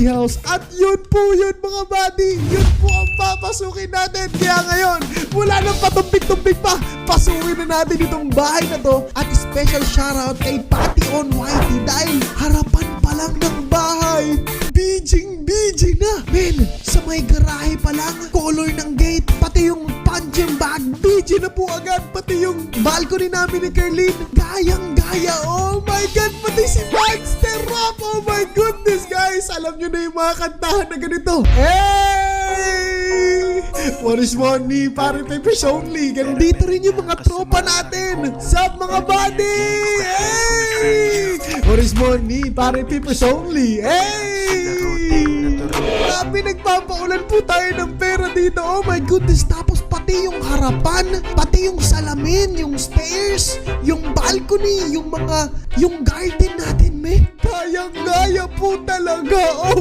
House. At yun po yun mga buddy. Yun po ang papasukin natin. Kaya ngayon, wala nang patumpik-tumpik pa. Pasukin na natin itong bahay na to. At special shoutout kay Patty on Whitey dahil harapan pa lang ng bahay. Bijing na. Men, sa may garahe pa lang, color ng gate, pati yung punching bag, BG na po agad. Pati yung balcony namin ni Carlene, gayang-gaya. Oh my God, pati si Monster Rap. Oh my goodness, guys. Alam nyo na yung mga kantahan na ganito. Hey! What is money? Pare papers only. Ganito rin yung mga tropa natin. Sup mga buddy? Hey! What is money? Pare papers only. Hey! Grabe, nagpapaulan po tayo ng pera dito. Oh my goodness. Tapos pati yung harapan, pati yung salamin, yung stairs, yung balcony, yung garden natin, men. Kayang-gaya po talaga. Oh